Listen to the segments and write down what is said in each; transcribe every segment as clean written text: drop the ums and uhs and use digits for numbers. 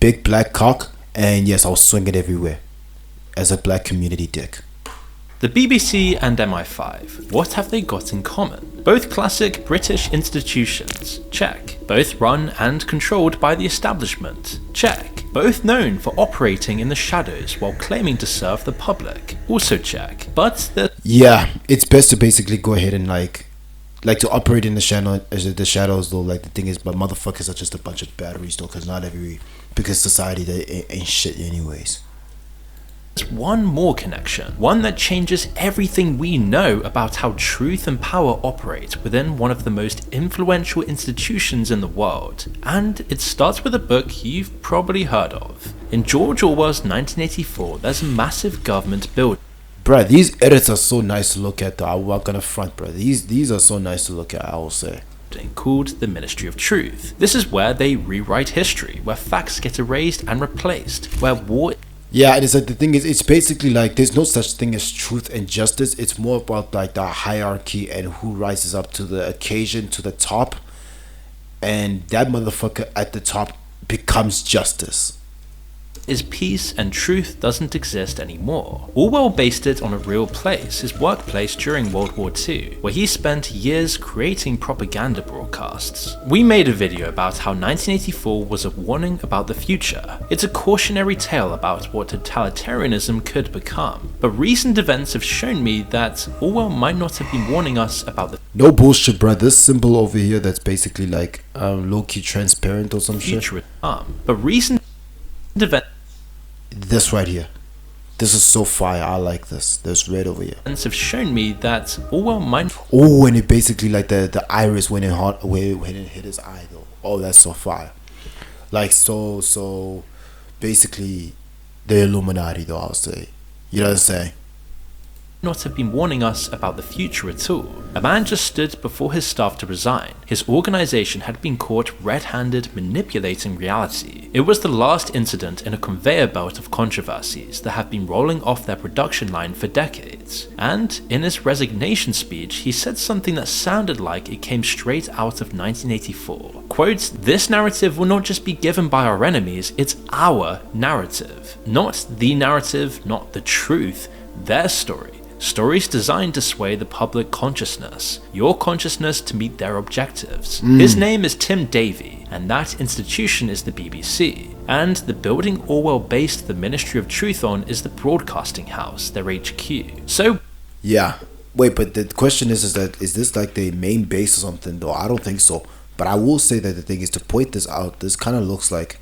big black cock, and yes, I'll swing it everywhere as a black community dick. The BBC and MI5, what have they got in common? Both classic British institutions, check. Both run and controlled by the establishment, check. Both known for operating in the shadows while claiming to serve the public, also check. But yeah, it's best to basically go ahead and like to operate in the shadows though. Like the thing is, but motherfuckers are just a bunch of batteries though, because society they ain't shit anyways. There's one more connection, one that changes everything we know about how truth and power operate within one of the most influential institutions in the world. And it starts with a book you've probably heard of. In George Orwell's 1984, there's a massive government building. Bruh, these edits are so nice to look at though. I'm not gonna front, bruh. These are so nice to look at, I will say. Called the Ministry of Truth. This is where they rewrite history, where facts get erased and replaced, where war... Yeah, and it's like the thing is, it's basically like there's no such thing as truth and justice. It's more about like the hierarchy and who rises up to the occasion, to the top, and that motherfucker at the top becomes justice. Is peace and truth doesn't exist anymore. Orwell based it on a real place, his workplace during World War II, where he spent years creating propaganda broadcasts. We made a video about how 1984 was a warning about the future. It's a cautionary tale about what totalitarianism could become. But recent events have shown me that Orwell might not have been warning us about the no bullshit, bruh. This symbol over here that's basically like low-key transparent or some future shit. But recent events... This right here. This is so fire. I like this. This red over here. Have shown me that Orwell might... Oh, and it basically like the iris when it hit his eye though. Oh, that's so fire. Like so basically the Illuminati though, I'll say. You know what I'm saying? Not have been warning us about the future at all. A man just stood before his staff to resign. His organization had been caught red-handed manipulating reality. It was the last incident in a conveyor belt of controversies that have been rolling off their production line for decades. And in his resignation speech, he said something that sounded like it came straight out of 1984. Quote, "This narrative will not just be given by our enemies, it's our narrative. Not the narrative, not the truth, their story. Stories designed to sway the public consciousness, your consciousness to meet their objectives." His name is Tim Davie, and that institution is the BBC. And the building Orwell based the Ministry of Truth on is the Broadcasting House, their HQ. So... yeah. Wait, but the question is this like the main base or something though? I don't think so. But I will say that the thing is, to point this out, this kind of looks like...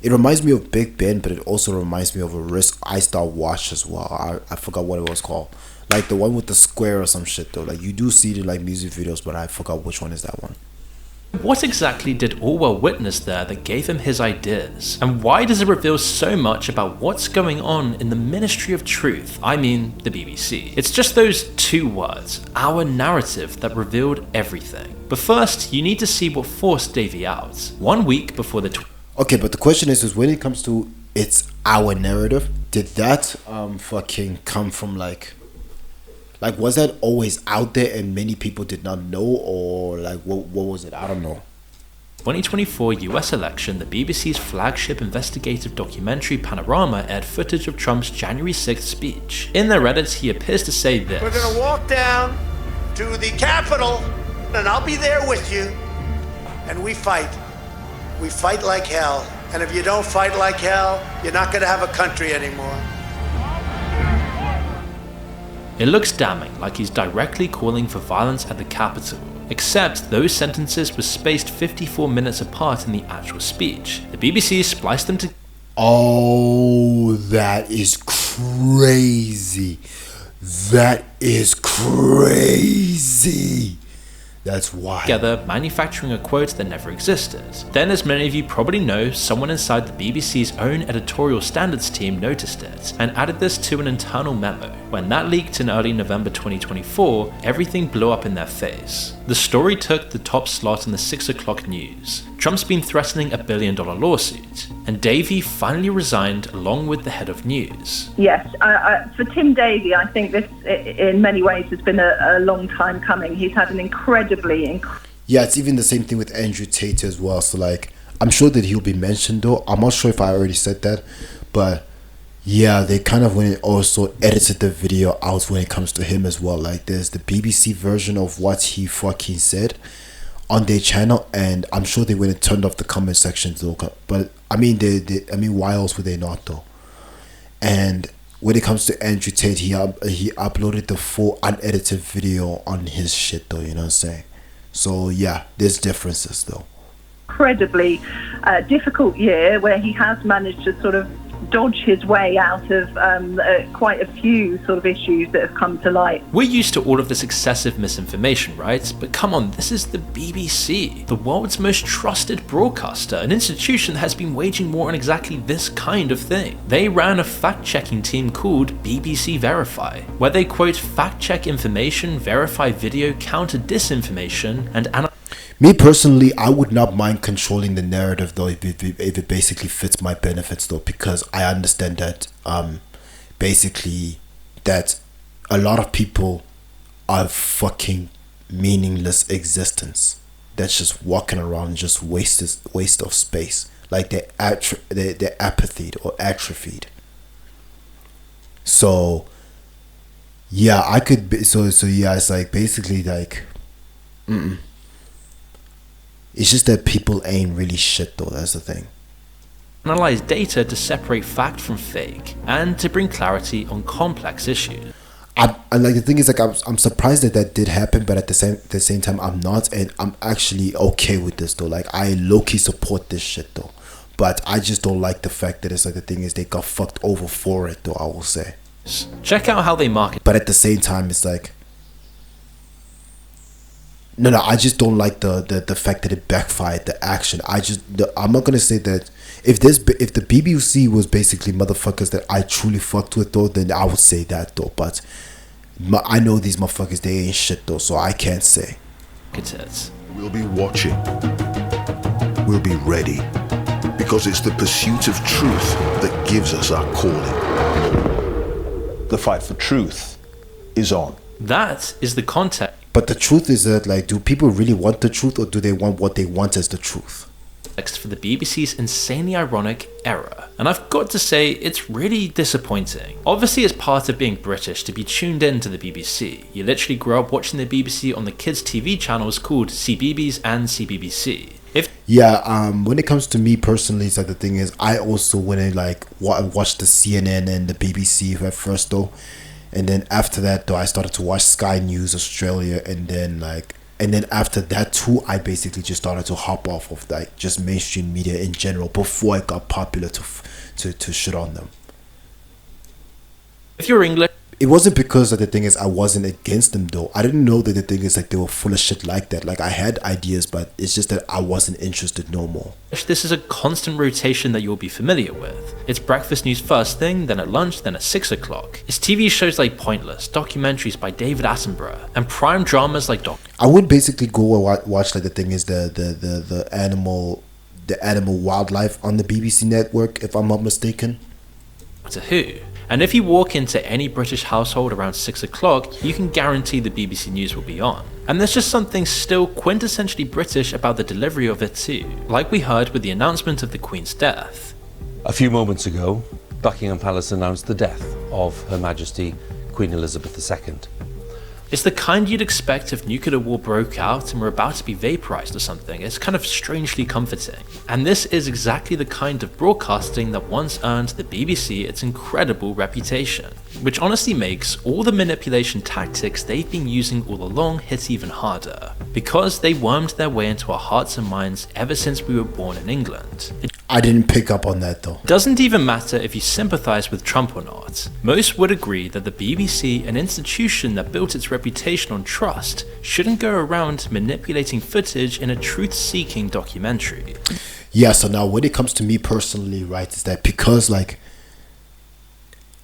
it reminds me of Big Ben, but it also reminds me of a wrist iStar watch as well. I forgot what it was called. Like the one with the square or some shit though. Like you do see the like music videos, but I forgot which one is that one. What exactly did Orwell witness there that gave him his ideas? And why does it reveal so much about what's going on in the Ministry of Truth? I mean, the BBC. It's just those two words, our narrative, that revealed everything. But first, you need to see what forced Davie out. 1 week before the... Okay, but the question is when it comes to it's our narrative, did that fucking come from like was that always out there and many people did not know, or like what was it? I don't know. 2024 US election, the BBC's flagship investigative documentary Panorama aired footage of Trump's January 6th speech. In their edits, he appears to say this: "We're gonna walk down to the Capitol and I'll be there with you, and we fight. We fight like hell. And if you don't fight like hell, you're not gonna have a country anymore." It looks damning, like he's directly calling for violence at the Capitol. Except those sentences were spaced 54 minutes apart in the actual speech. The BBC spliced them together. Oh, that is crazy. That is crazy. That's why. Together, manufacturing a quote that never existed. Then, as many of you probably know, someone inside the BBC's own editorial standards team noticed it and added this to an internal memo. When that leaked in early November 2024, everything blew up in their face. The story took the top slot in the 6 o'clock news. Trump's been threatening $1 billion lawsuit, and Davie finally resigned along with the head of news. Yes, for Tim Davie, I think this, in many ways, has been a long time coming. He's had an incredibly... yeah, it's even the same thing with Andrew Tate as well. So like, I'm sure that he'll be mentioned though. I'm not sure if I already said that, but yeah, they kind of went and also edited the video out when it comes to him as well. Like there's the BBC version of what he fucking said on their channel, and I'm sure they went and turned off the comment section though. But I mean, I mean, why else would they not though? And when it comes to Andrew Tate, he uploaded the full unedited video on his shit though. You know what I'm saying? So yeah, there's differences though. Incredibly difficult year where he has managed to sort of dodge his way out of quite a few sort of issues that have come to light. We're used to all of this excessive misinformation, right? But come on, this is the BBC, the world's most trusted broadcaster, an institution that has been waging war on exactly this kind of thing. They ran a fact-checking team called BBC Verify, where they quote fact-check information, verify video, counter disinformation, and analyze. Me personally, I would not mind controlling the narrative though if it basically fits my benefits though, because I understand that basically that a lot of people are fucking meaningless existence that's just walking around and just waste of space, like they're apathied or atrophied. So yeah, I could be, so yeah, it's like basically like it's just that people ain't really shit though, that's the thing. Analyze data to separate fact from fake and to bring clarity on complex issues. And like the thing is, like I'm surprised that did happen, but at the same time I'm not, and I'm actually okay with this though. Like I low-key support this shit though, but I just don't like the fact that it's like the thing is they got fucked over for it though, I will say. Check out how they market. But at the same time it's like no, I just don't like the fact that it backfired, the action. I'm not gonna say that if the BBC was basically motherfuckers that I truly fucked with though, then I would say that though. But I know these motherfuckers, they ain't shit though, so I can't say. We'll be watching. We'll be ready, because it's the pursuit of truth that gives us our calling. The fight for truth is on. That is the context. But the truth is that, like, do people really want the truth, or do they want what they want as the truth? For the BBC's insanely ironic error. And I've got to say, it's really disappointing. Obviously, it's part of being British to be tuned in to the BBC. You literally grow up watching the BBC on the kids' TV channels called CBeebies and CBBC. When it comes to me personally, it's like the thing is, I also went and like watched the CNN and the BBC at first though. And then after that though, I started to watch Sky News Australia, and then after that too, I basically just started to hop off of like just mainstream media in general before it got popular to shit on them. If you're English, it wasn't because of the thing is I wasn't against them though. I didn't know that the thing is like they were full of shit like that. Like I had ideas, but it's just that I wasn't interested no more. This is a constant rotation that you'll be familiar with. It's breakfast news first thing, then at lunch, then at 6 o'clock. It's TV shows like Pointless, documentaries by David Attenborough, and prime dramas like I would basically go and watch like the thing is the animal wildlife on the BBC network, if I'm not mistaken. Doctor Who. And if you walk into any British household around 6 o'clock, you can guarantee the BBC News will be on. And there's just something still quintessentially British about the delivery of it too, like we heard with the announcement of the Queen's death. A few moments ago, Buckingham Palace announced the death of Her Majesty Queen Elizabeth II. It's the kind you'd expect if nuclear war broke out and we're about to be vaporized or something. It's kind of strangely comforting. And this is exactly the kind of broadcasting that once earned the BBC its incredible reputation, which honestly makes all the manipulation tactics they've been using all along hit even harder, because they wormed their way into our hearts and minds ever since we were born in England. I didn't pick up on that though. It doesn't even matter if you sympathize with Trump or not. Most would agree that the BBC, an institution that built its reputation on trust, shouldn't go around manipulating footage in a truth-seeking documentary. Yeah, so now when it comes to me personally, right, is that because like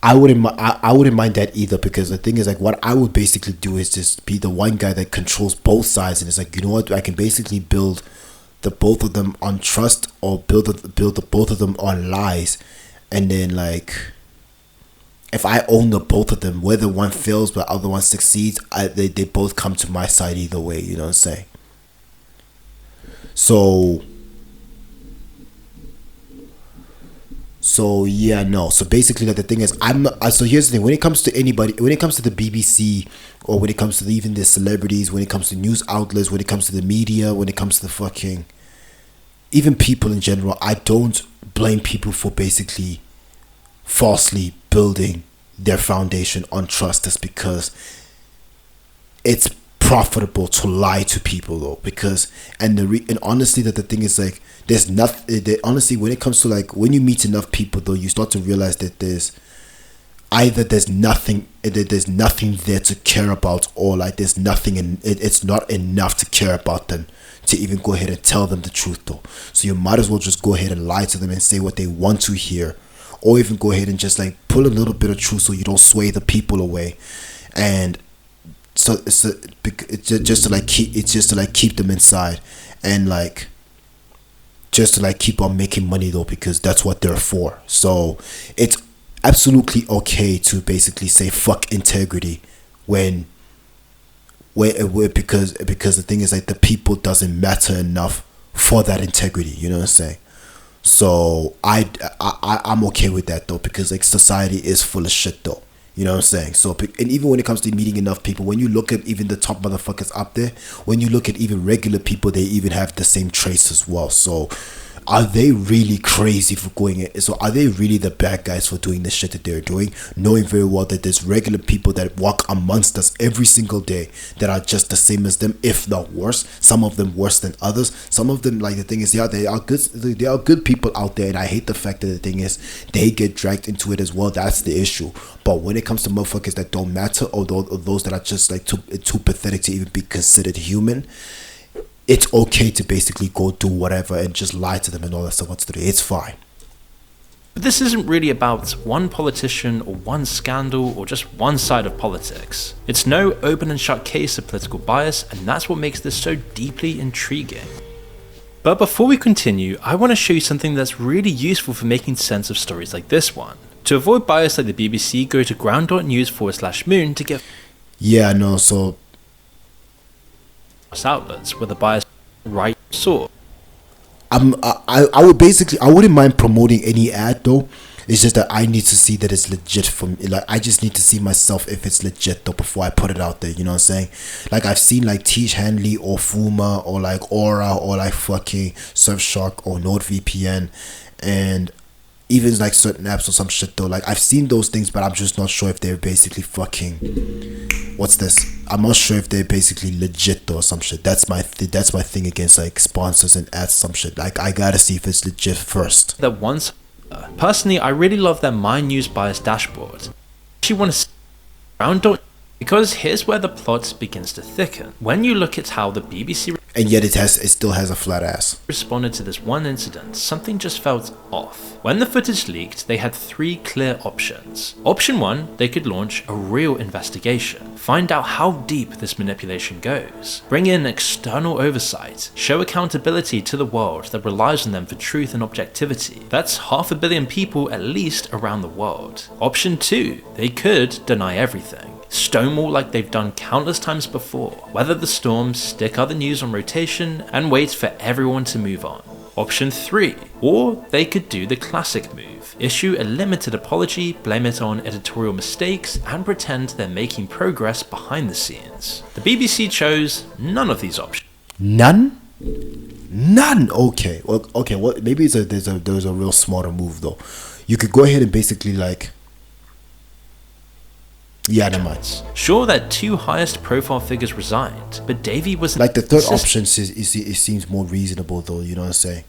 I wouldn't mind that either, because the thing is like what I would basically do is just be the one guy that controls both sides, and it's like, you know what, I can basically build the both of them on trust, or build the both of them on lies, and then like if I own the both of them, whether one fails but the other one succeeds, they both come to my side either way, you know what I'm saying? So So yeah, no. So basically, like the thing is, I'm not. So here's the thing: when it comes to anybody, when it comes to the BBC, or when it comes to even the celebrities, when it comes to news outlets, when it comes to the media, when it comes to the fucking, even people in general, I don't blame people for basically falsely building their foundation on trust. Just because it's profitable to lie to people, though, because and honestly, that the thing is, like, there's nothing. Honestly, when it comes to, like, when you meet enough people, though, you start to realize that there's nothing there to care about, or like there's nothing, and it's not enough to care about them to even go ahead and tell them the truth, though. So you might as well just go ahead and lie to them and say what they want to hear, or even go ahead and just like pull a little bit of truth so you don't sway the people away. And so it's just to keep them inside, and like just to like keep on making money, though, because that's what they're for. So it's absolutely okay to basically say fuck integrity when because the thing is, like, the people doesn't matter enough for that integrity, you know what I'm saying? So I'm okay with that, though, because like society is full of shit, though. You know what I'm saying? So, and even when it comes to meeting enough people, when you look at even the top motherfuckers up there, when you look at even regular people, they even have the same traits as well. So are they really crazy for going in? So are they really the bad guys for doing the shit that they're doing, knowing very well that there's regular people that walk amongst us every single day that are just the same as them, if not worse? Some of them worse than others. Some of them, like, the thing is, yeah, they are good people out there, and I hate the fact that the thing is they get dragged into it as well. That's the issue. But when it comes to motherfuckers that don't matter, or those that are just like too pathetic to even be considered human, it's okay to basically go do whatever and just lie to them and all that stuff. It's fine. But this isn't really about one politician or one scandal or just one side of politics. It's no open and shut case of political bias, and that's what makes this so deeply intriguing. But before we continue, I want to show you something that's really useful for making sense of stories like this one. To avoid bias like the BBC, go to ground.news/moon to get so outlets where the bias right source. I wouldn't mind promoting any ad, though. It's just that I need to see that it's legit for me. Like, I just need to see myself if it's legit, though, before I put it out there. You know what I'm saying? Like, I've seen like Tish Hanley or Fuma or like Aura or like fucking Surfshark or NordVPN, and even like certain apps or some shit, though. Like, I've seen those things, but I'm just not sure if they're basically fucking, what's this? I'm not sure if they're basically legit, though, or some shit. That's my thing against like sponsors and ads, some shit. Like, I gotta see if it's legit first. That once, personally, I really love their My News Bias dashboard. I actually want to see around, because here's where the plot begins to thicken. When you look at how the BBC, and yet it still has a flat ass, responded to this one incident, something just felt off. When the footage leaked, they had 3 clear options. Option 1, they could launch a real investigation, find out how deep this manipulation goes, bring in external oversight, show accountability to the world that relies on them for truth and objectivity. That's 500 million people at least around the world. Option 2, they could deny everything. Stonewall like they've done countless times before, weather the storm, stick other news on rotation, and wait for everyone to move on. Option 3, or they could do the classic move, issue a limited apology, blame it on editorial mistakes, and pretend they're making progress behind the scenes. The BBC chose none of these options. None? Okay. Well, okay. Well, maybe there's a real smarter move, though. You could go ahead and basically like. Yeah, never mind. Sure, their 2 highest profile figures resigned, but Davey was like the third option. It seems more reasonable, though. You know what I'm saying?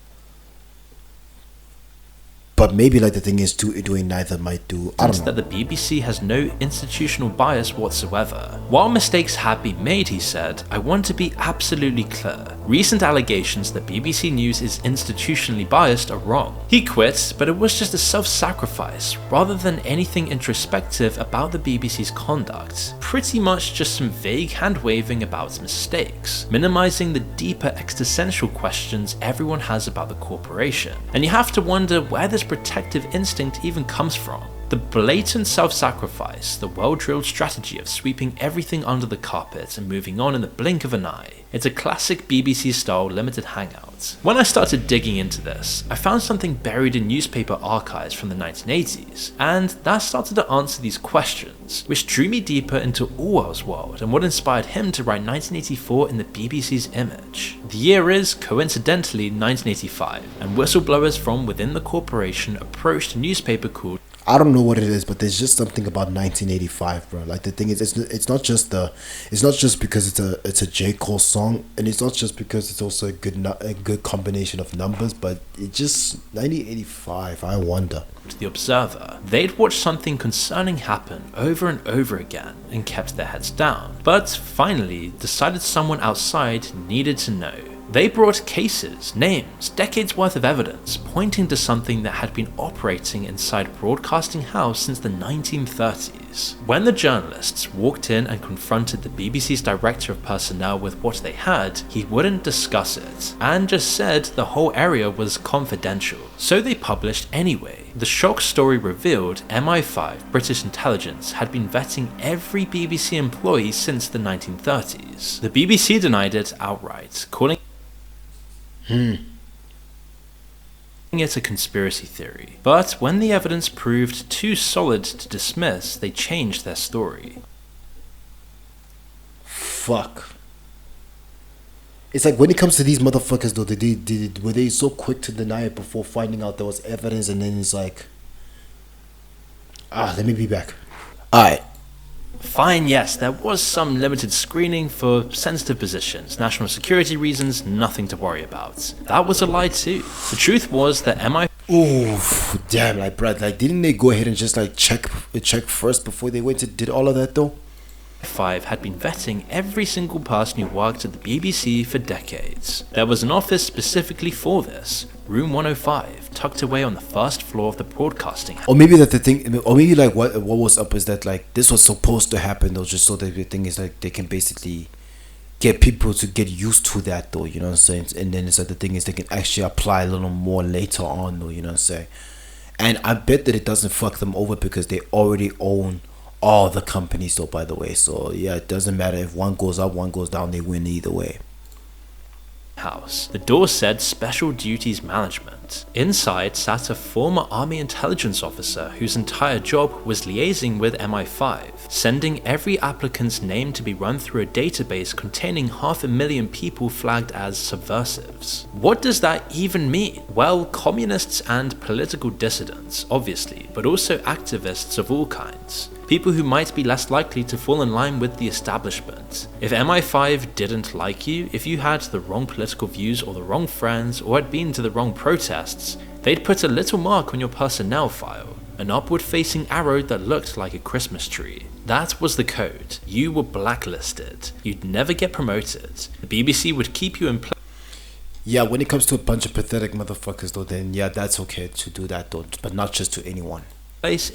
But maybe like the thing is, doing neither might do. I don't know. That the BBC has no institutional bias whatsoever. While mistakes have been made, he said, I want to be absolutely clear. Recent allegations that BBC News is institutionally biased are wrong. He quit, but it was just a self-sacrifice rather than anything introspective about the BBC's conduct. Pretty much just some vague hand-waving about mistakes, minimizing the deeper existential questions everyone has about the corporation. And you have to wonder where this protective instinct even comes from. The blatant self-sacrifice, the well-drilled strategy of sweeping everything under the carpet and moving on in the blink of an eye. It's a classic BBC-style limited hangout. When I started digging into this, I found something buried in newspaper archives from the 1980s, and that started to answer these questions, which drew me deeper into Orwell's world and what inspired him to write 1984 in the BBC's image. The year is, coincidentally, 1985, and whistleblowers from within the corporation approached a newspaper called I don't know what it is, but there's just something about 1985, bro. Like the thing is, it's not just because it's a J. Cole song, and it's not just because it's also a good combination of numbers, but it just 1985. I wonder. The Observer. They'd watched something concerning happen over and over again and kept their heads down, but finally decided someone outside needed to know. They brought cases, names, decades worth of evidence pointing to something that had been operating inside Broadcasting House since the 1930s. When the journalists walked in and confronted the BBC's director of personnel with what they had, he wouldn't discuss it and just said the whole area was confidential. So they published anyway. The shock story revealed MI5, British intelligence, had been vetting every BBC employee since the 1930s. The BBC denied it outright, calling it a conspiracy theory. But when the evidence proved too solid to dismiss, they changed their story. Fuck. It's like when it comes to these motherfuckers though, were they so quick to deny it before finding out there was evidence, and then it's like, let me be back. Alright. Fine, yes, there was some limited screening for sensitive positions, national security reasons, nothing to worry about. That was a lie too. The truth was that Oof, damn, like, bruh, like, didn't they go ahead and just, like, check first before they went and did all of that, though? MI5 had been vetting every single person who worked at the BBC for decades. There was an office specifically for this, Room 105, tucked away on the first floor of the broadcasting house. Or maybe that the thing, or maybe, like, what was up is that, like, this was supposed to happen, though, just so that the thing is, like, they can basically get people to get used to that, though, you know what I'm saying? And then it's like the thing is they can actually apply a little more later on, though, you know what I'm saying? And I bet that it doesn't fuck them over because they already own all the companies, though, by the way. So yeah, it doesn't matter if one goes up, one goes down, they win either way. House. The door said Special Duties Management. Inside sat a former Army intelligence officer whose entire job was liaising with MI5, sending every applicant's name to be run through a database containing 500,000 people flagged as subversives. What does that even mean? Well, communists and political dissidents, obviously, but also activists of all kinds. People who might be less likely to fall in line with the establishment. If MI5 didn't like you, if you had the wrong political views or the wrong friends or had been to the wrong protests, they'd put a little mark on your personnel file, an upward-facing arrow that looked like a Christmas tree. That was the code. You were blacklisted. You'd never get promoted. The BBC would keep you in place. Yeah, when it comes to a bunch of pathetic motherfuckers, though, then yeah, that's okay to do that, though, but not just to anyone.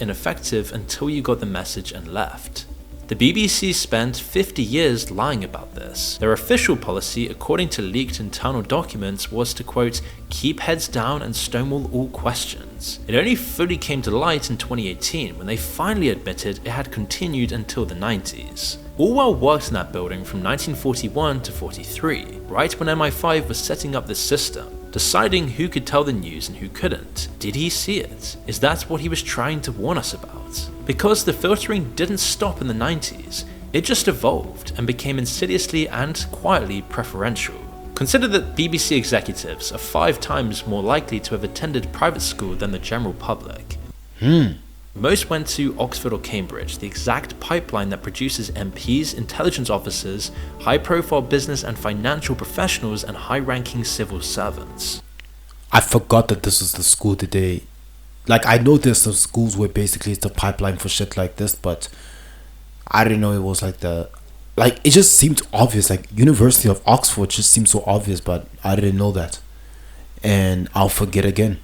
Ineffective until you got the message and left. The BBC spent 50 years lying about this. Their official policy, according to leaked internal documents, was to, quote, keep heads down and stonewall all questions. It only fully came to light in 2018 when they finally admitted it had continued until the 90s. Orwell worked in that building from 1941 to 43, right when MI5 was setting up this system, deciding who could tell the news and who couldn't. Did he see it? Is that what he was trying to warn us about? Because the filtering didn't stop in the 90s, it just evolved and became insidiously and quietly preferential. Consider that BBC executives are 5 times more likely to have attended private school than the general public. Most went to Oxford or Cambridge, the exact pipeline that produces MPs, intelligence officers, high-profile business and financial professionals, and high-ranking civil servants. I forgot that this was the school that they... Like, I know there's some schools where basically it's the pipeline for shit like this, but I didn't know it was like the... Like, it just seemed obvious. Like, University of Oxford just seemed so obvious, but I didn't know that. And I'll forget again.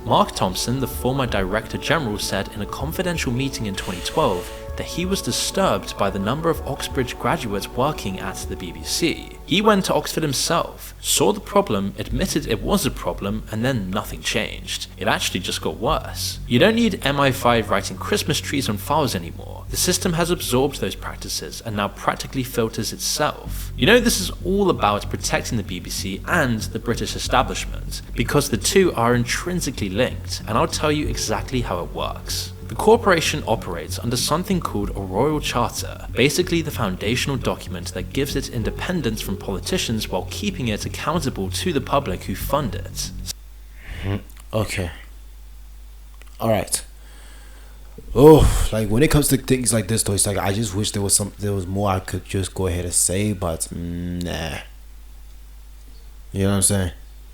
Mark Thompson, the former Director General, said in a confidential meeting in 2012 that he was disturbed by the number of Oxbridge graduates working at the BBC. He went to Oxford himself, saw the problem, admitted it was a problem, and then nothing changed. It actually just got worse. You don't need MI5 writing Christmas trees on files anymore. The system has absorbed those practices and now practically filters itself. You know, this is all about protecting the BBC and the British establishment, because the two are intrinsically linked, and I'll tell you exactly how it works. The corporation operates under something called a Royal Charter, basically the foundational document that gives it independence from politicians while keeping it accountable to the public who fund it. Okay. Alright. Oh, like when it comes to things like this though, it's like I just wish there was more I could just go ahead and say, but nah. You know what I'm saying?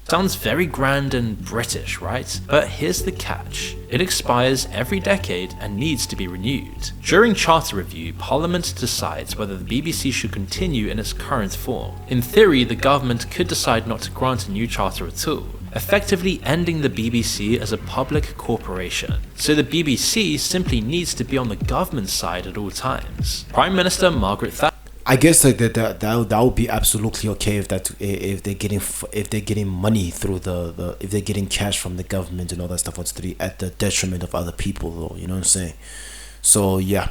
Sounds very grand and British, right? But here's the catch. It expires every decade and needs to be renewed. During charter review, Parliament decides whether the BBC should continue in its current form. In theory, the government could decide not to grant a new charter at all, effectively ending the BBC as a public corporation. So the BBC simply needs to be on the government side at all times. Prime Minister Margaret Thatcher. I guess like that would be absolutely okay if they're getting money through if they're getting cash from the government and all that stuff at the detriment of other people though, you know what I'm saying? So yeah.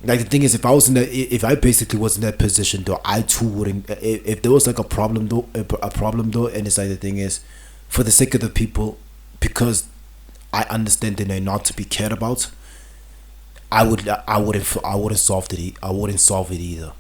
Like the thing is, if I basically was in that position though, I too wouldn't. If there was like a problem though, and it's like the thing is, for the sake of the people, because I understand that they're not to be cared about. I wouldn't solve it either.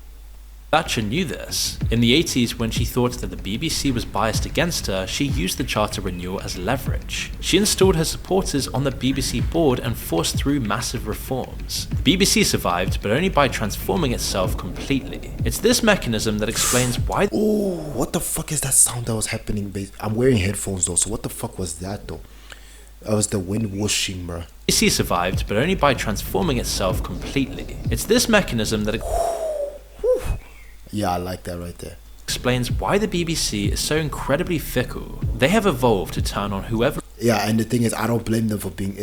Thatcher knew this. In the 80s, when she thought that the BBC was biased against her, she used the charter renewal as leverage. She installed her supporters on the BBC board and forced through massive reforms. The BBC survived, but only by transforming itself completely. It's this mechanism that explains why. Oh, what the fuck is that sound that was happening? I'm wearing headphones though, so what the fuck was that though? That was the wind whooshing, bro. BBC survived, but only by transforming itself completely. It's this mechanism that yeah, I like that right there. Explains why the BBC is so incredibly fickle. They have evolved to turn on whoever. Yeah, and the thing is, I don't blame them for being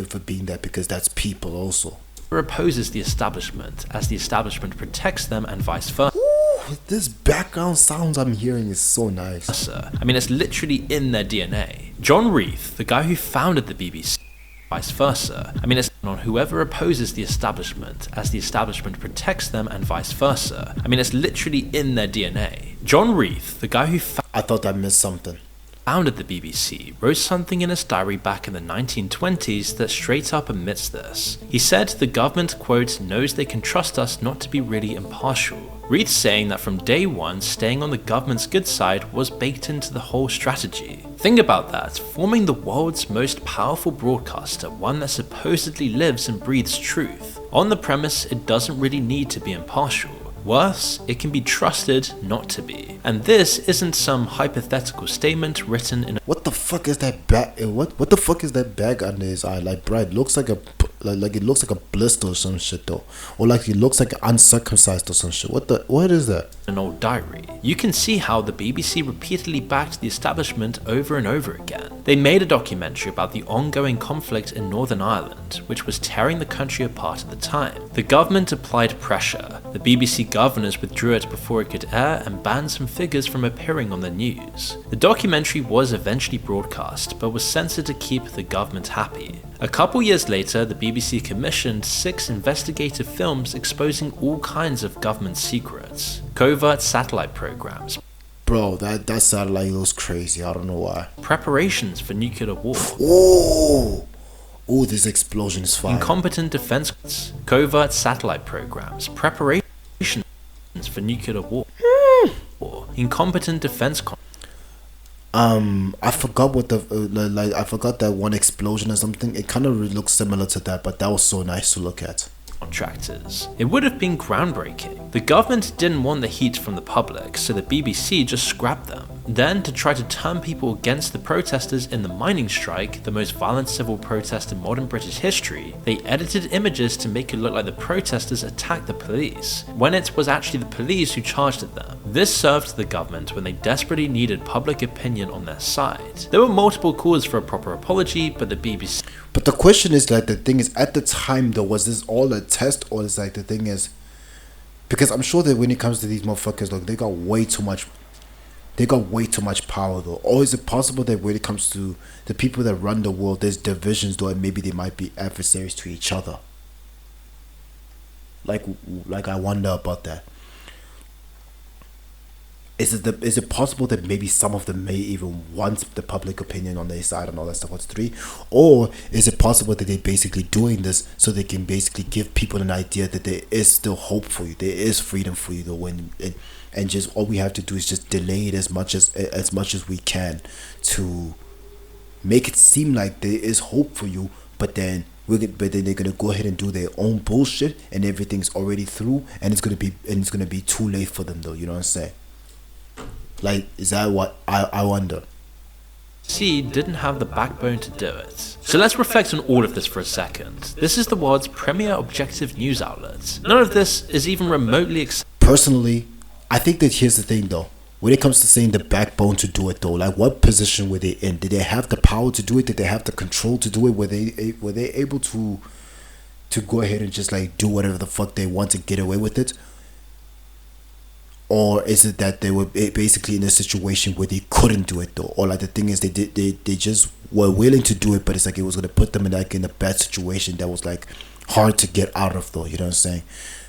that, because that's people also. Opposes the establishment, as the establishment protects them, and vice versa. Ooh, this background sounds I'm hearing is so nice. I mean, it's literally in their DNA. John Reith, the guy who founded the BBC, vice versa. I mean, it's on whoever opposes the establishment, as the establishment protects them, and vice versa. I mean, it's literally in their DNA. John Reith, the guy who I thought I missed something. Founded the BBC, wrote something in his diary back in the 1920s that straight up admits this. He said the government, quote, knows they can trust us not to be really impartial. Reith saying that from day one, staying on the government's good side was baked into the whole strategy. Think about that, forming the world's most powerful broadcaster, one that supposedly lives and breathes truth, on the premise it doesn't really need to be impartial. Worse, it can be trusted not to be. And this isn't some hypothetical statement written in. What the fuck is that bag? What the fuck is that bag under his eye? Like, bro, it looks like it looks like a blister or some shit though, or like it looks like uncircumcised or some shit. What is that? An old diary. You can see how the BBC repeatedly backed the establishment over and over again. They made a documentary about the ongoing conflict in Northern Ireland, which was tearing the country apart at the time. The government applied pressure. The BBC governors withdrew it before it could air and banned some figures from appearing on the news. The documentary was eventually broadcast, but was censored to keep the government happy. A couple years later, the BBC commissioned 6 investigative films exposing all kinds of government secrets, covert satellite programs. Bro, that satellite was crazy. I don't know why. Preparations for nuclear war. Oh, this explosion is fine. Incompetent defense, covert satellite programs, preparations for nuclear war. Incompetent defense. I forgot what I forgot that one explosion or something. It kind of looks similar to that, but that was so nice to look at. Contractors. It would have been groundbreaking. The government didn't want the heat from the public, so the BBC just scrapped them. Then, to try to turn people against the protesters in the mining strike, the most violent civil protest in modern British history, they edited images to make it look like the protesters attacked the police, when it was actually the police who charged at them. This served the government when they desperately needed public opinion on their side. There were multiple calls for a proper apology, but the BBC... But the question is, like, the thing is, at the time though, was this all a test, or is like the thing is, because I'm sure that when it comes to these motherfuckers, look, they got way too much power though. Or is it possible that when it comes to the people that run the world, there's divisions though, and maybe they might be adversaries to each other? Like I wonder about that. Is it possible that maybe some of them may even want the public opinion on their side and all that stuff? What's 3? Or is it possible that they're basically doing this so they can basically give people an idea that there is still hope for you, there is freedom for you though, and just all we have to do is just delay it as much as we can to make it seem like there is hope for you, but then they're gonna go ahead and do their own bullshit and everything's already through, and it's gonna be too late for them though. You know what I'm saying? Like, is that what I wonder? Didn't have the backbone to do it. So let's reflect on all of this for a second. This is the world's premier objective news outlet. None of this is even remotely Personally, I think that here's the thing though. When it comes to saying the backbone to do it though, like what position were they in? Did they have the power to do it? Did they have the control to do it? Were they able to go ahead and just like do whatever the fuck they want to get away with it? Or is it that they were basically in a situation where they couldn't do it though? Or like the thing is, they just were willing to do it, but it's like it was gonna put them in like in a bad situation that was like hard to get out of though. You know what I'm saying?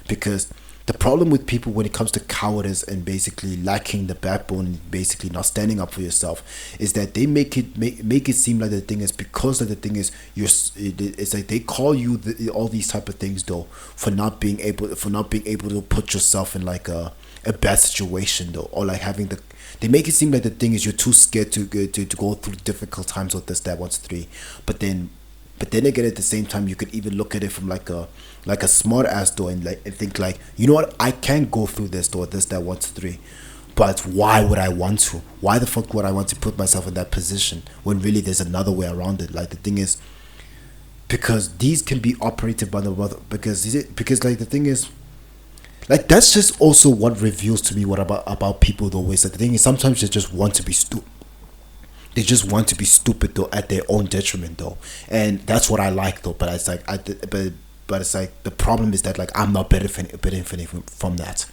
Because the problem with people when it comes to cowardice and basically lacking the backbone and basically not standing up for yourself is that they make it seem like the thing is because of the thing is it's like they call you all these type of things though for not being able to put yourself in like a bad situation though, or like having they make it seem like the thing is you're too scared to go through difficult times with this, that, what's 3, but then again at the same time you could even look at it from like a smart ass though and think like, you know what, I can go through this though, this, that, what's 3, but why would I want to? Why the fuck would I want to put myself in that position when really there's another way around it? Like the thing is, because these can be operated by the mother, because like the thing is, like that's just also what reveals to me what about people though is that the thing is sometimes they just want to be stupid. They just want to be stupid though at their own detriment though, and that's what I like though. But it's like but it's like the problem is that like I'm not benefiting from that,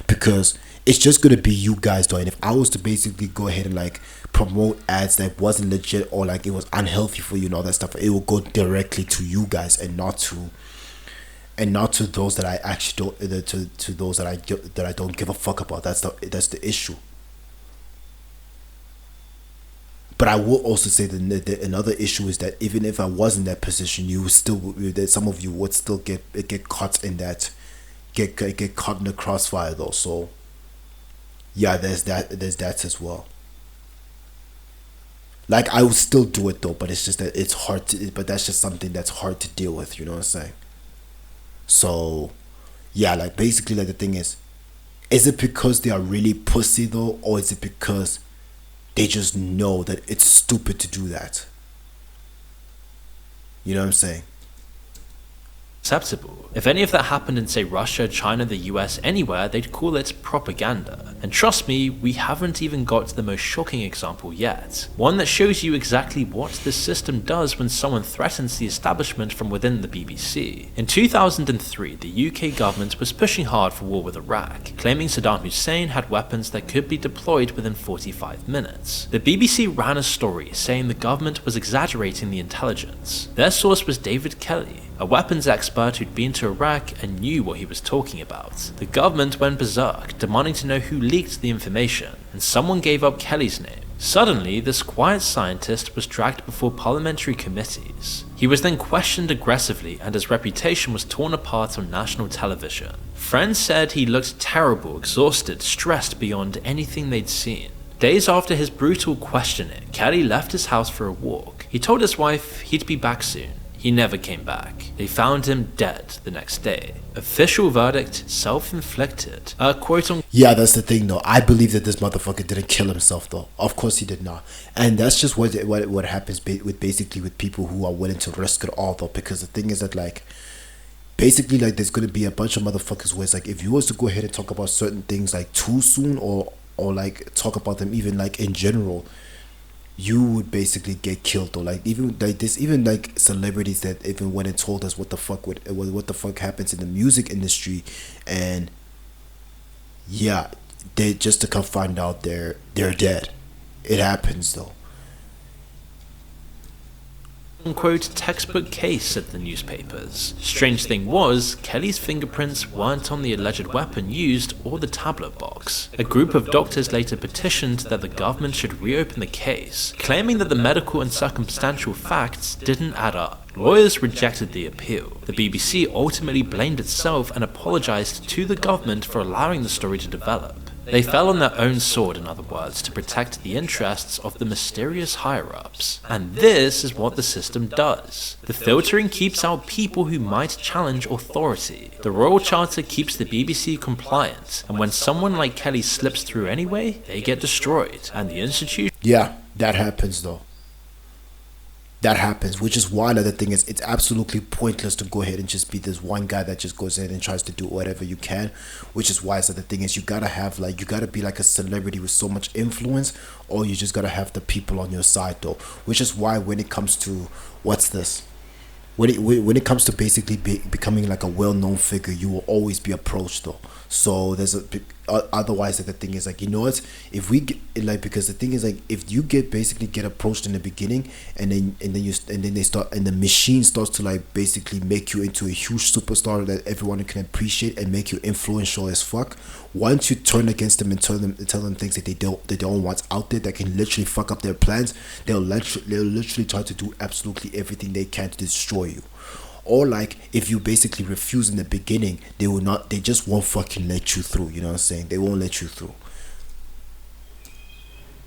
because it's just gonna be you guys though. And if I was to basically go ahead and like promote ads that wasn't legit or like it was unhealthy for you and all that stuff, it will go directly to you guys and not to those that I actually don't to those that I don't give a fuck about. That's the issue. But I will also say that another issue is that even if I was in that position, that some of you would still get caught in that, get caught in the crossfire though. So yeah, there's that as well. Like I would still do it though, but it's just that it's hard to. But that's just something that's hard to deal with. You know what I'm saying? So yeah, like basically like the thing is it because they are really pussy though, or is it because they just know that it's stupid to do that? You know what I'm saying? Acceptable. If any of that happened in, say, Russia, China, the US, anywhere, they'd call it propaganda. And trust me, we haven't even got to the most shocking example yet. One that shows you exactly what this system does when someone threatens the establishment from within the BBC. In 2003, the UK government was pushing hard for war with Iraq, claiming Saddam Hussein had weapons that could be deployed within 45 minutes. The BBC ran a story saying the government was exaggerating the intelligence. Their source was David Kelly, a weapons expert who'd been to Iraq and knew what he was talking about. The government went berserk, demanding to know who leaked the information, and someone gave up Kelly's name. Suddenly, this quiet scientist was dragged before parliamentary committees. He was then questioned aggressively, and his reputation was torn apart on national television. Friends said he looked terrible, exhausted, stressed beyond anything they'd seen. Days after his brutal questioning, Kelly left his house for a walk. He told his wife he'd be back soon. He never came back. They found him dead the next day. Official verdict, self-inflicted. Quote on. Yeah, that's the thing though. I believe that this motherfucker didn't kill himself though. Of course he did not. And that's just what happens with people who are willing to risk it all though. Because the thing is that like, basically like there's gonna be a bunch of motherfuckers where it's like if you was to go ahead and talk about certain things like too soon or like talk about them even like in general, you would basically get killed or like even like there's even like celebrities that even went and told us what the fuck happens in the music industry, and yeah, they just to come find out they're dead. It happens though. Unquote textbook case, said the newspapers. Strange thing was, Kelly's fingerprints weren't on the alleged weapon used or the tablet box. A group of doctors later petitioned that the government should reopen the case, claiming that the medical and circumstantial facts didn't add up. Lawyers rejected the appeal. The BBC ultimately blamed itself and apologized to the government for allowing the story to develop. They fell on their own sword, in other words, to protect the interests of the mysterious higher-ups. And this is what the system does. The filtering keeps out people who might challenge authority. The Royal Charter keeps the BBC compliant, and when someone like Kelly slips through anyway, they get destroyed, and the institution... Yeah, that happens though. That happens, which is why the thing is, it's absolutely pointless to go ahead and just be this one guy that just goes ahead and tries to do whatever you can, which is why the thing is, you gotta be like a celebrity with so much influence, or you just gotta have the people on your side though, which is why when it comes to, when it comes to basically becoming like a well-known figure, you will always be approached though. So there's otherwise the thing is like, you know what, if we get like, because the thing is like, if you get approached in the beginning and then the machine starts to like basically make you into a huge superstar that everyone can appreciate and make you influential as fuck, once you turn against them and tell them things that they don't want out there that can literally fuck up their plans, they'll literally try to do absolutely everything they can to destroy you. Or like if you basically refuse in the beginning, they just won't fucking let you through, you know what I'm saying? They won't let you through.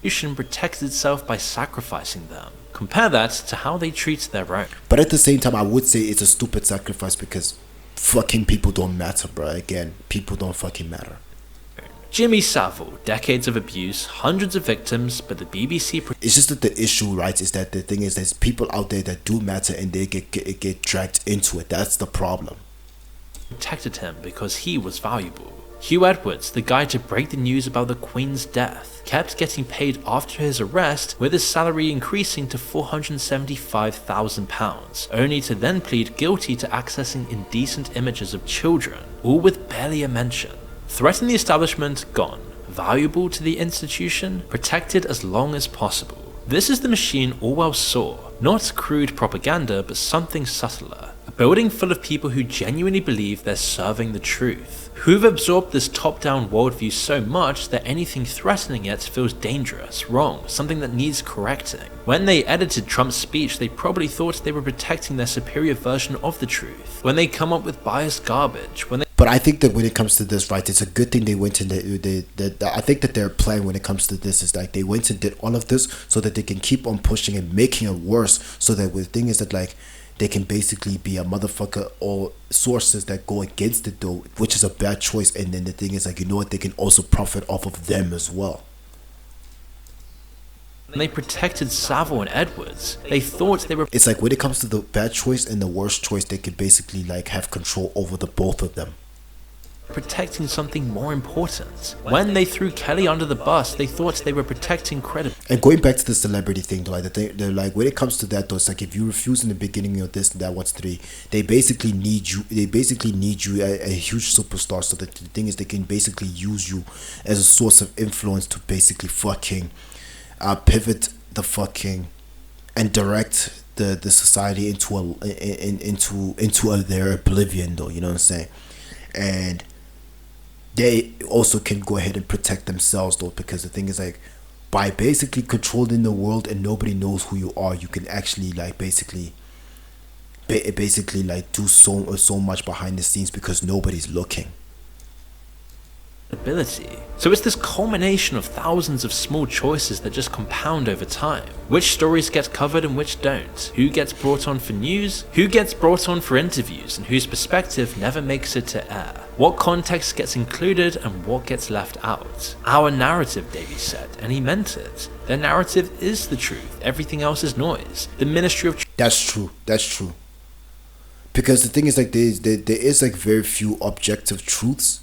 Protects itself by sacrificing them. Compare that to how they treat their own. But at the same time, I would say it's a stupid sacrifice because fucking people don't matter, bro. Again, people don't fucking matter. Jimmy Savile, decades of abuse, hundreds of victims, but the BBC... It's just that the issue, right, is that the thing is there's people out there that do matter and they get dragged into it. That's the problem. Protected him because he was valuable. Hugh Edwards, the guy to break the news about the Queen's death, kept getting paid after his arrest, with his salary increasing to £475,000, only to then plead guilty to accessing indecent images of children, all with barely a mention. Threaten the establishment, gone. Valuable to the institution, protected as long as possible. This is the machine Orwell saw. Not crude propaganda, but something subtler. A building full of people who genuinely believe they're serving the truth. Who've absorbed this top-down worldview so much that anything threatening it feels dangerous, wrong, something that needs correcting. When they edited Trump's speech, they probably thought they were protecting their superior version of the truth. When they come up with biased garbage, But I think that when it comes to this, right, it's a good thing they went and I think that their plan when it comes to this is like they went and did all of this so that they can keep on pushing and making it worse, so that the thing is that like they can basically be a motherfucker or sources that go against it though, which is a bad choice. And then the thing is like, you know what, they can also profit off of them as well. When they protected Savile and Edwards, they thought they were... It's like when it comes to the bad choice and the worst choice, they could basically like have control over the both of them. Protecting something more important. When they threw Kelly under the bus, they thought they were protecting credit. And going back to the celebrity thing, though, like they're like when it comes to that, though, it's like if you refuse in the beginning of this and that, what's three? They basically need you. They basically need you a huge superstar. So that the thing is, they can basically use you as a source of influence to basically fucking pivot the fucking and direct the society into their oblivion, though. You know what I'm saying? And they also can go ahead and protect themselves though, because the thing is like by basically controlling the world and nobody knows who you are, you can actually like basically like do so much behind the scenes because nobody's looking. ability. So it's this culmination of thousands of small choices that just compound over time. Which stories get covered and which don't? Who gets brought on for news? Who gets brought on for interviews and whose perspective never makes it to air? What context gets included and what gets left out? Our narrative, Davies said, and he meant it. Their narrative is the truth, everything else is noise. The Ministry of That's true. That's true. Because the thing is, like, there is like very few objective truths,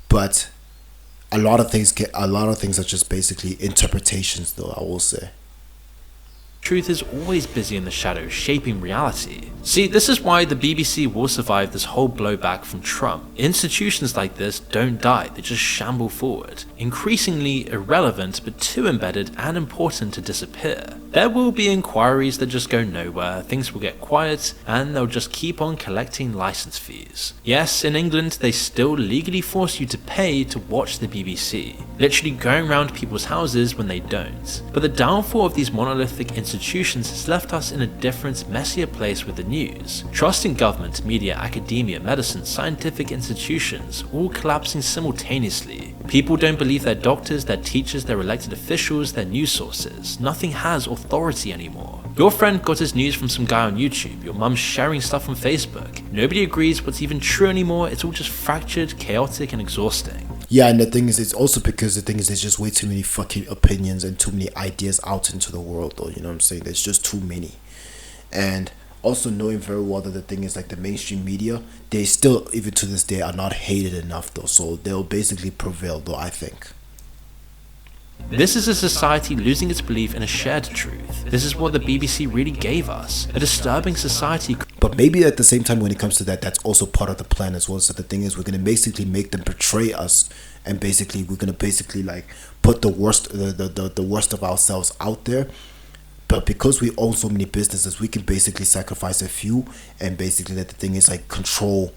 but a lot of things are just basically interpretations, though, I will say. Truth is always busy in the shadows, shaping reality. See, this is why the BBC will survive this whole blowback from Trump. Institutions like this don't die, they just shamble forward. Increasingly irrelevant, but too embedded and important to disappear. There will be inquiries that just go nowhere, things will get quiet, and they'll just keep on collecting license fees. Yes, in England, they still legally force you to pay to watch the BBC, literally going around people's houses when they don't. But the downfall of these monolithic institutions has left us in a different, messier place with the news. Trust in government, media, academia, medicine, scientific institutions, all collapsing simultaneously. People don't believe their doctors, their teachers, their elected officials, their news sources. Nothing has authority anymore. Your friend got his news from some guy on YouTube, your mum's sharing stuff on Facebook. Nobody agrees what's even true anymore, it's all just fractured, chaotic and exhausting. Yeah, and the thing is, it's also because the thing is, there's just way too many fucking opinions and too many ideas out into the world, though, you know what I'm saying? There's just too many. And also knowing very well that the thing is, like, the mainstream media, they still, even to this day, are not hated enough, though, so they'll basically prevail, though, I think. This is a society losing its belief in a shared truth. This is what the BBC really gave us. A disturbing society. But maybe at the same time, when it comes to that, that's also part of the plan as well. So the thing is, we're going to basically make them portray us, and basically we're going to basically like put the worst the worst of ourselves out there. But because we own so many businesses, we can basically sacrifice a few, and basically that the thing is like control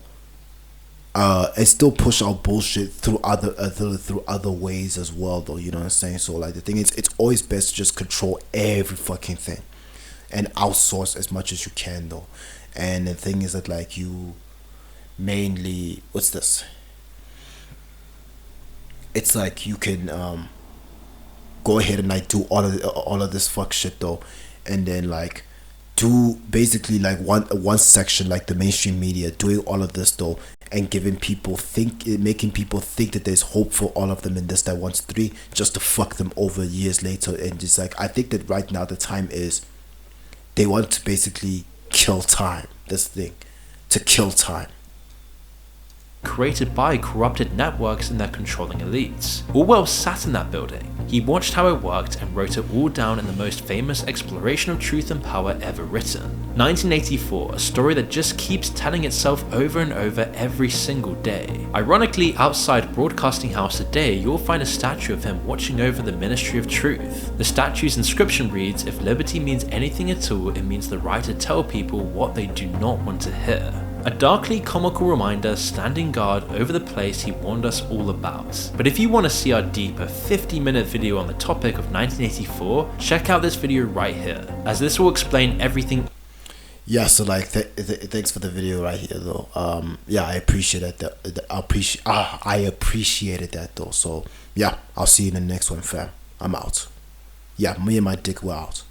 and still push our bullshit through other ways as well, though, you know what I'm saying? So like the thing is, it's always best to just control every fucking thing and outsource as much as you can, though. And the thing is that like you mainly, what's this, it's like you can go ahead and like do all of this fuck shit, though, and then like do basically like one section, like the mainstream media doing all of this, though, and making people think that there's hope for all of them in this, that, once, three, just to fuck them over years later. And just like, I think that right now the time is, they want to basically kill time. This thing, to kill time. Created by corrupted networks and their controlling elites. Orwell sat in that building. He watched how it worked and wrote it all down in the most famous exploration of truth and power ever written. 1984, a story that just keeps telling itself over and over every single day. Ironically, outside Broadcasting House today, you'll find a statue of him watching over the Ministry of Truth. The statue's inscription reads, "If liberty means anything at all, it means the right to tell people what they do not want to hear." A darkly comical reminder standing guard over the place he warned us all about. But if you want to see our deeper 50-minute video on the topic of 1984, check out this video right here, as this will explain everything. Yeah, so like thanks for the video right here, though. Yeah, I appreciate that. I appreciated that, though. So yeah, I'll see you in the next one, fam. I'm out. Yeah, me and my dick were out.